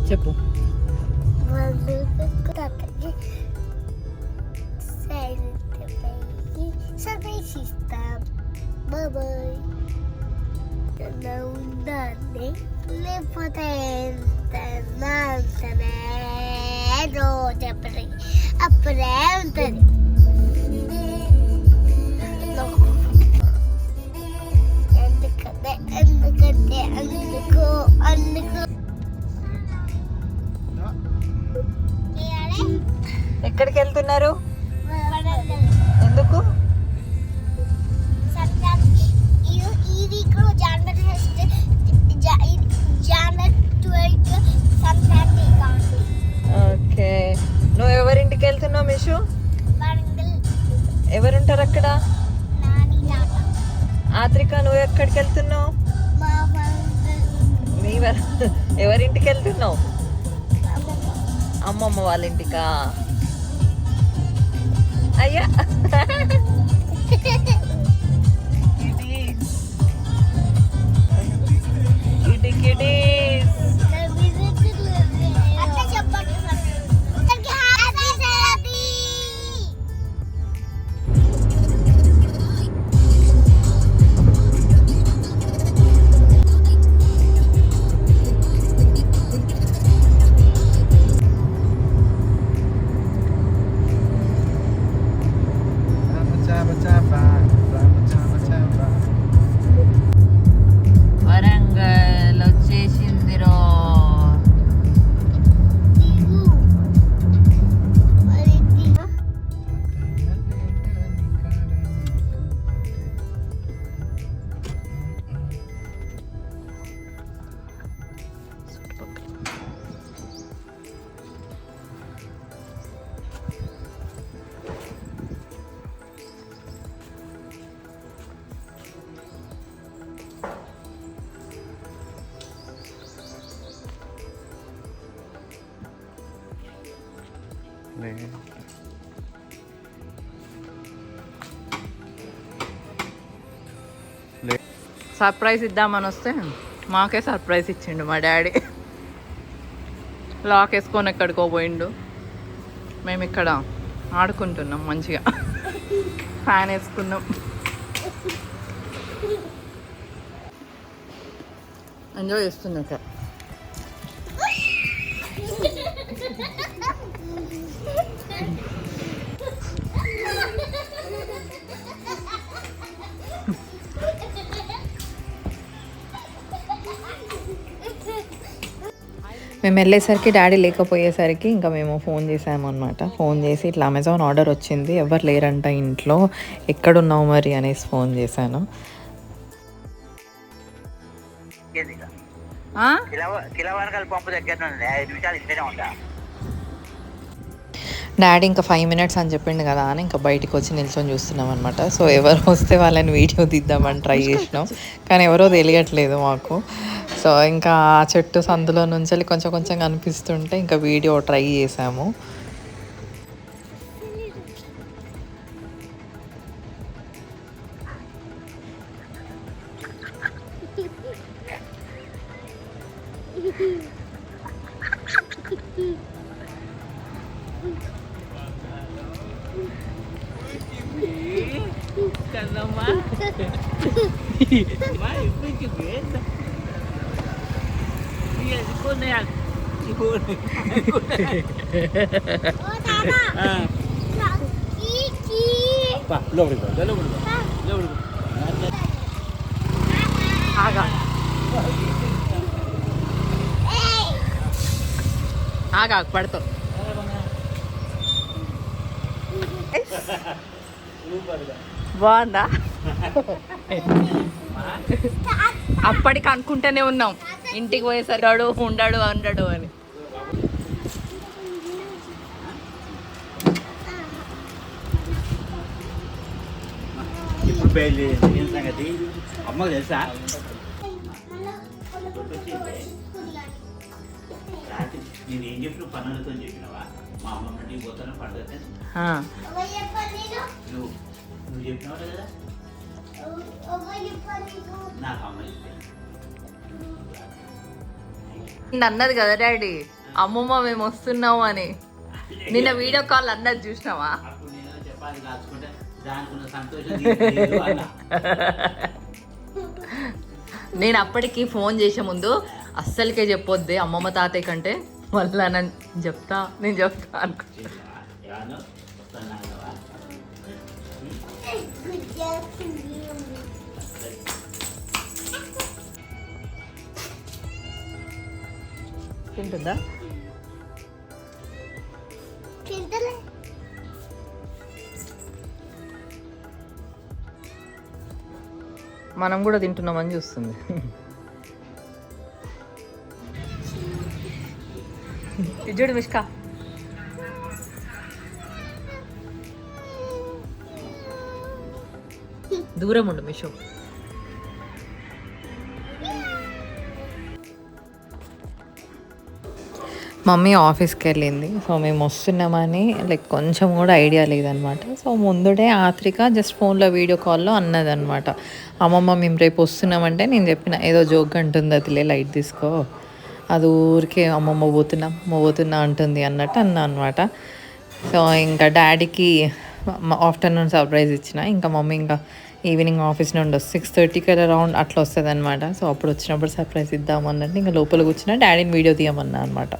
చెప్పు. ఉండాలి లేకపోతే రోజు అప్పుడే ఉంటుంది. ఎందుకంటే అందుకు ఎక్కడికి వెళ్తున్నారు? ఎందుకు? ఈ వీక్ లో జనవరి 12 సంక్రాంతి. ఓకే, నువ్వు ఎవరింటికి వెళ్తున్నావు మిషు? ఎవరుంటారు అక్కడ? ఆత్రిక, నువ్వు ఎక్కడికి వెళ్తున్నావు? ఎవరింటికి వెళ్తున్నావు? అమ్మమ్మ వాళ్ళ ఇంటికా? అయ్యా వరంగల్ వచ్చేసింది రో. సర్ప్రైజ్ ఇద్దామని వస్తే మాకే సర్ప్రైజ్ ఇచ్చిండు మా డాడీ. లాక్ వేసుకొని ఎక్కడికో పోయిండు. మేము ఇక్కడ ఆడుకుంటున్నాం మంచిగా, ఫ్యాన్ వేసుకున్నాం, ఎంజాయ్ చేస్తున్నాం ఇక్కడ. మేము వెళ్ళేసరికి డాడీ లేకపోయేసరికి ఇంకా మేము ఫోన్ చేసాము అనమాట. ఫోన్ చేసి ఇట్లా అమెజాన్ ఆర్డర్ వచ్చింది, ఎవరు లేరంట ఇంట్లో, ఎక్కడున్నావు మరి అనేసి ఫోన్ చేశాను. డాడీ ఇంకా 5 minutes అని చెప్పిండు కదా అని ఇంకా బయటికి వచ్చి నిల్చొని చూస్తున్నాం అనమాట. సో ఎవరు వస్తే వాళ్ళని వీడియో తీద్దామని ట్రై చేసినాం, కానీ ఎవరో తెలియట్లేదు మాకు. సో ఇంకా ఆ చెట్టు సందులో నుంచి కొంచెం కొంచెం కనిపిస్తుంటే ఇంకా వీడియో ట్రై చేసాము. ఆగా పడతావు. బాగుందా? అప్పటికి అనుకుంటూనే ఉన్నాం ఇంటికి పోయేసరికాడు ఉండడు అని. సంగతి అమ్మకు తెలుసా? నేను ఏం చెప్పిన పనులతో చెప్పినవా? మా అమ్మమ్మ పోతాను పడుతుంది. నువ్వు చెప్పినావు కదా నాకు అమ్మాయి అన్నది కదా డాడీ అమ్మమ్మ మేము వస్తున్నాము అని నిన్న వీడియో కాల్ అన్నది చూసినావా? అప్పుడు నేను చెప్పాలి దాచుకుంటే దానికి ఉన్న సంతోషం దీనికి లేదు అన్న. నేను అప్పటికి ఫోన్ చేసే ముందు అస్సలకే చెప్పొద్ది అమ్మమ్మ తాతయ్య కంటే మళ్ళా నేను చెప్తా అనుకో. ఏమన్నా వస్తాను కదా. తింటుందా? మనం కూడా తింటున్నామని చూస్తుంది. చూడు మిష్కా దూరం ఉండు మిషో. మమ్మీ ఆఫీస్కి వెళ్ళింది. సో మేము వస్తున్నామని లైక్ కొంచెం కూడా ఐడియా లేదనమాట. సో ముందుడే ఆత్రిక జస్ట్ ఫోన్లో వీడియో కాల్లో అన్నదనమాట, అమ్మమ్మ మేము రేపు వస్తున్నామంటే నేను చెప్పిన ఏదో జోక్ అంటుంది అదిలే లైట్ తీసుకో, అది ఊరికే అమ్మమ్మ పోతున్నా అంటుంది అన్నట్టు అన్నా అనమాట. సో ఇంకా డాడీకి ఆఫ్టర్నూన్ సర్ప్రైజ్ ఇచ్చిన. ఇంకా మమ్మీ ఇంకా ఈవినింగ్ ఆఫీస్ నుండి 6:30కి అరౌండ్ అట్లా వస్తుంది అనమాట. సో అప్పుడు వచ్చినప్పుడు సర్ప్రైజ్ ఇద్దామన్నట్టు ఇంకా లోపల కూర్చున్నా డాడీని వీడియో తీయమన్నా అనమాట.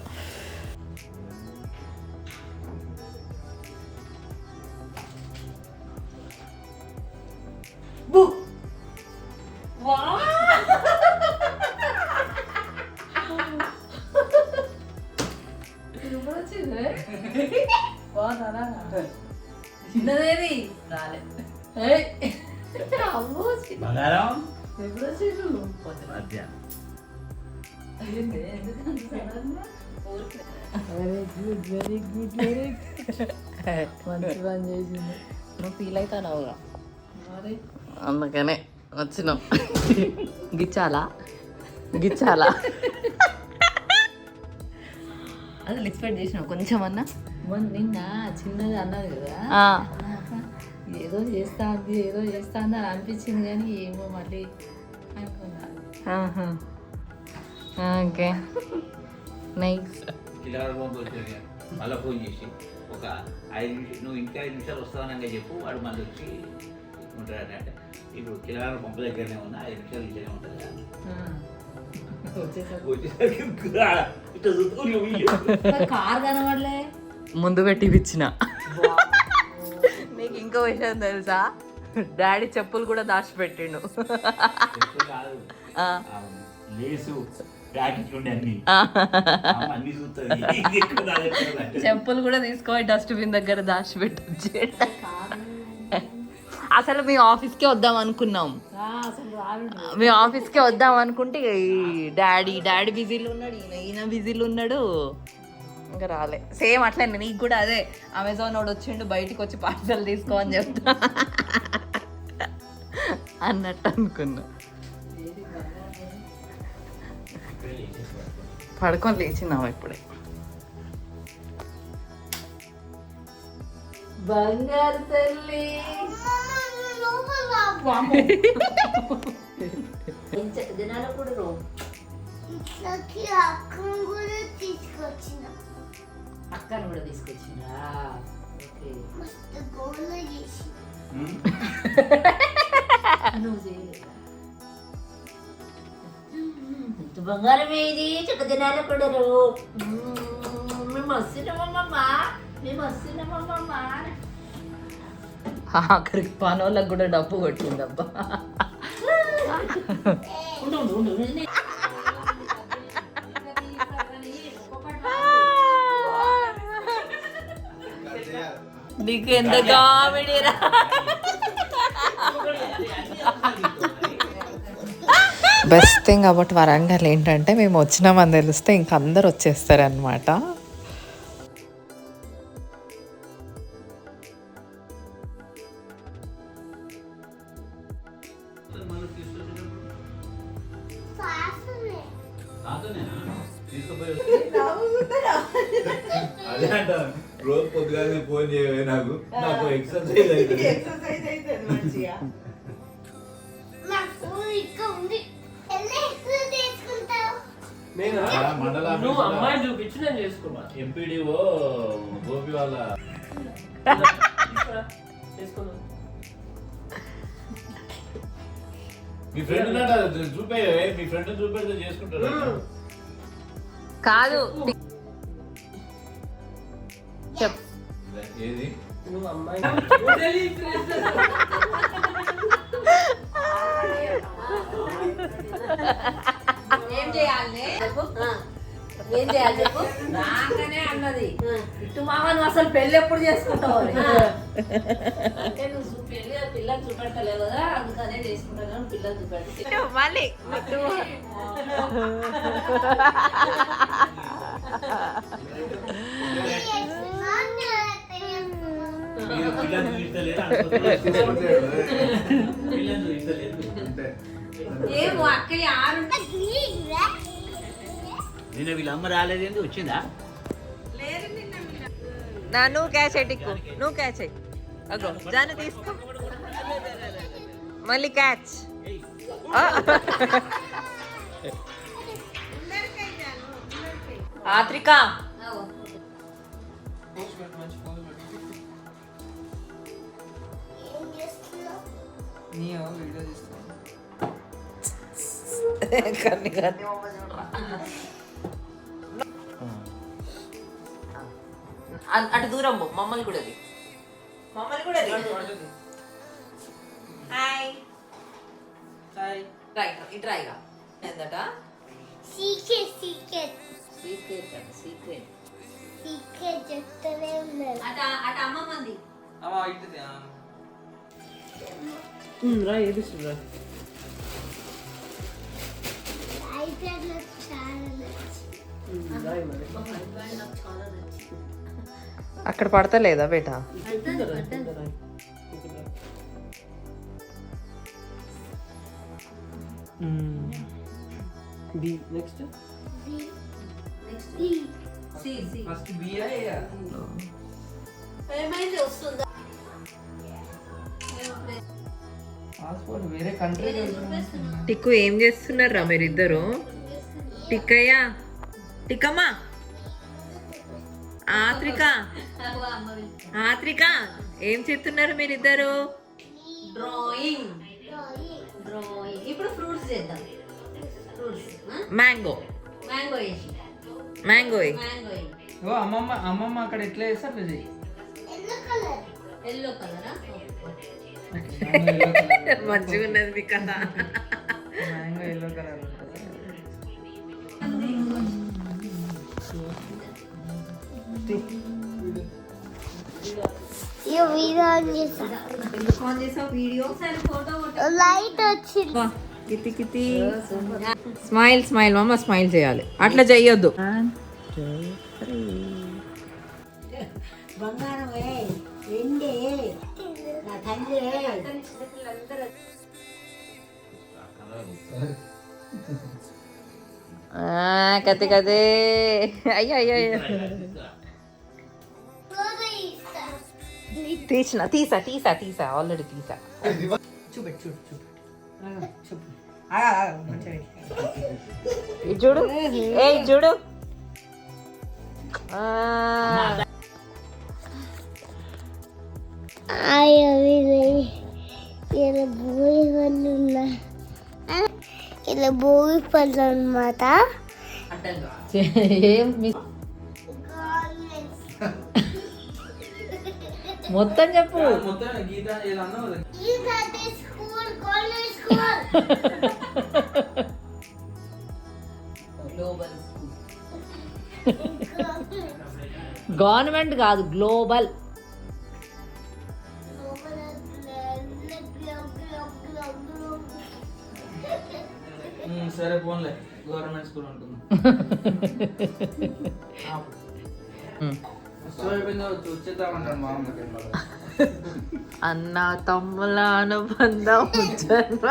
చిన్నదేది రాలే. బంగారం వెరీ గుడ్ మంచి పని చేసింది. నువ్వు ఫీల్ అవుతావుగా అందుకనే వచ్చినావు. గిచ్చాలా అది ఎక్స్పెక్ట్ చేసినావు కొంచెం అన్నా. నిన్న చిన్నది అన్నది కదా, ఏదో చేస్తా అని అనిపించింది కానీ ఏమో మళ్ళీ అనుకున్నా. Okay nice. మళ్ళీ ఫోన్ చేసి ఒక 5 నిమిషాలు నువ్వు ఇంకా 5 నిమిషాలు వస్తావనంగా చెప్పు, వాడు మళ్ళీ వచ్చి ఉంటాడు. అంటే ఇప్పుడు కిలాల పంపు దగ్గరనే ఉన్నా 5 నిమిషాలు ఇచ్చే ఉంటుంది కదా. వచ్చేసరికి ఇట్లా కార్ కనబడలే, ముందు పెట్టి ఇచ్చిన. నీకు ఇంకో విషయం తెలుసా, డాడీ చెప్పులు కూడా దాచిపెట్టిండు. చెప్పులు కూడా తీసుకొని డస్ట్బిన్ దగ్గర దాచిపెట్టొచ్చు. అసలు మీ ఆఫీస్కే వద్దాం అనుకున్నాం. మీ ఆఫీస్కే వద్దాం అనుకుంటే ఈ డాడీ బిజీలో ఉన్నాడు, ఈయన బిజీలో ఉన్నాడు, ఇంకా రాలే. సేమ్ అట్లే నీకు కూడా అదే అమెజాన్ వాడు వచ్చిండు బయటికి వచ్చి పార్సల్ తీసుకో అని చెప్తా అన్నట్టు అనుకున్నా. పడుకొని లేచినావా ఇప్పుడే? బంగారు తల్లి జనాలు కూడా అక్కను కూడా తీసుకొచ్చిందా? బంగారం ఏది చెక్క జనాలు కూడా మేము వస్తున్నామమ్మా. ఆఖరికి పనోళ్ళకి కూడా డబ్బు కొట్టిందబ్బా. నీకు ఎంత కామెడీ రా. బెస్ట్ థింగ్ అబౌట్ వరంగల్ ఏంటంటే మేము వచ్చినామని తెలిస్తే ఇంక అందరు వచ్చేస్తారనమాట. అదే అంటాను, రోజు పొద్దుగానే ఫోన్ చేయవే నాకు ఎక్సర్సైజ్ అవుతుంది. ఇంకా ఉంది ఎల్లి ఎక్కడ తీసుకుంటావు నువ్వు అమ్మాయిని చూపించి నేను చేసుకున్నా. ఎంపీడీఓ గోపి వాళ్ళ చేసుకున్నా. మీ ఫ్రెండ్ చూపే, మీ ఫ్రెండ్ చూపెడితే చేసుకుంటారు. కాదు చెప్ ఏది నువ్వు అమ్మాయి ఏం చేయాలి చెప్పు ఏం చేయాలి చెప్పు రాగానే అన్నది ఇటు మామ నువ్వు అసలు పెళ్ళి ఎప్పుడు చేసుకుంటావు అని. అంటే నువ్వు పెళ్ళి పిల్లలు చూపెడతలేవు కదా అందుకనే చేసుకుంటాను కానీ పిల్లలు చూపెడితే మళ్ళీ మీరు పిల్లలు చూపిస్తలేరు అనుకుంటున్నారు. పిల్లలు చూపిస్తలేరు. ఏమో అక్కడి ఆరు నిన్న వీళ్ళ అమ్మ రాలేదేంటి, వచ్చిందా? నువ్వు క్యాచ్ టిక్కు, నువ్వు క్యాచ్ అయ్యి అగో జాను తీసుకో మళ్ళీ క్యాచ్. ఆత్రిక కన్ని కన్ని అటు దూరం పో, మమ్మల్ని కూడా అది మమ్మల్ని కూడా అది హాయ్ ఇటు రాయిగా ఏందట సీక్రెట్ సీక్రెట్ సీక్రెట్ అండి సీక్రెట్ సీక్రెట్ చెప్తూనే ఉన్నారు అట అట అమ్మమ్మంది రా ఏడుస్తున్నా. ఐప్యాడ్లో చాలా నచ్చింది. రాయి మరి. నాకు చాలా నచ్చింది. అక్కడ పడతలేదా బేట? రాయి. B next next C C first బియా ఏమైంది వస్తుందా పాస్పోర్ట్ వేరే కంట్రీ టిక్కు ఏం చేస్తున్నారా మీరిద్దరు? టిక్కయ్యా టిక్కమ్మా ఆత్రిక ఆత్రిక ఏం చేస్తున్నారు మీరిద్దరు? Drawing drawing. ఇప్పుడు ఫ్రూట్స్ చేద్దాం. ఫ్రూట్స్ మ్యాంగో మ్యాంగో వేసి మ్యాంగో మ్యాంగో వేసి ఓ అమ్మమ్మ అక్కడ ఎట్లా చేస్తారు అది ఎల్లో కలర్ ఎల్లో కలరా మంచిగా ఉన్నది మీ కథ. మ్యాంగో ఎల్లో కలర్ ఉంటుంది. ఈ వీడియో ఆన్ చేసా ఎందుకు ఆన్ చేసావు వీడియో? ఒకసారి ఫోటో లైట్ వచ్చింది కితి కితి స్మైల్ స్మైల్ మమ్మ స్మైల్ చేయాలి, అట్లా చెయ్యొద్దు. బంగారం వెండి నా తండ్రి కతి కదే అయ్యో అయ్యో అయ్యో తీసా తీసా తీసా ఆల్రెడీ తీసా. చూపెట్టు చూడు చూపు మంచిగా ఇది చూడు ఏ ఇది చూడు. ఇలా భూమి పళ్ళు ఉన్నాయి, ఇలా భూమి పళ్ళు అనమాట. ఏం మొత్తం చెప్పు. మొత్తం గీత ఏదన్నా స్కూల్ కాలేజ్ స్కూల్ గవర్నమెంట్ కాదు గ్లోబల్. సరే పోన్లే గవర్నమెంట్ స్కూల్ ఉంటుంది. వచ్చేద్దామంటాను మా అమ్మకి. అన్న తమ్ముల అనుబంధం జన్మ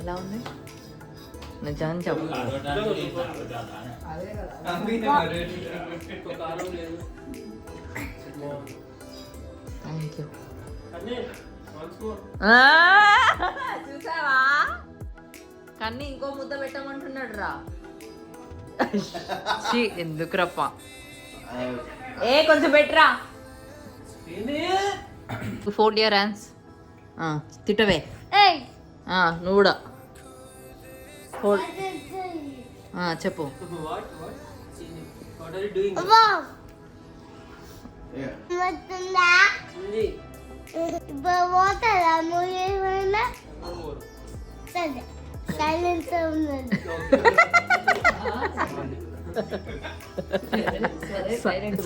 ఎలా ఉంది? నిజం చెప్పు. అదే కదా. ఇంకో కారం లేదు. Thank you. అన్నీ once more. చూసావా కన్నీ ఇంకో ముద్ద పెట్టమంటున్నాడు రా. ఎందుకు రప్ప కొంచెం పెట్టరా. ఫోర్డ్ ఇయర్ హ్యాండ్స్ తిట్టవే. ఏయ్ నువ్వు కూడా చెప్పు. What are you doing? Wow మతుందా ఉంది. ఇప్పుడు పోతారా మూవీ One more. సరే సైలెన్స్ ఉన్నది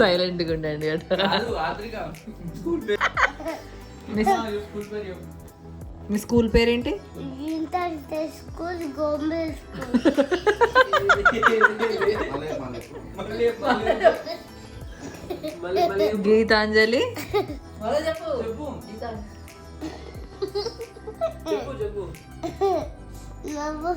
సైలెంట్గా ఉండండి అట. కాదు ఆత్రిక స్కూల్ పేరు స్కూల్ పేరు చెప్పు. మీ స్కూల్ పేరేంటి? ఇంత స్కూల్ గోంబే స్కూల్ మళ్ళీ గీతాంజలి. మళ్ళీ చెప్పు చెప్పు. గీతా. చెప్పు. నవ్వు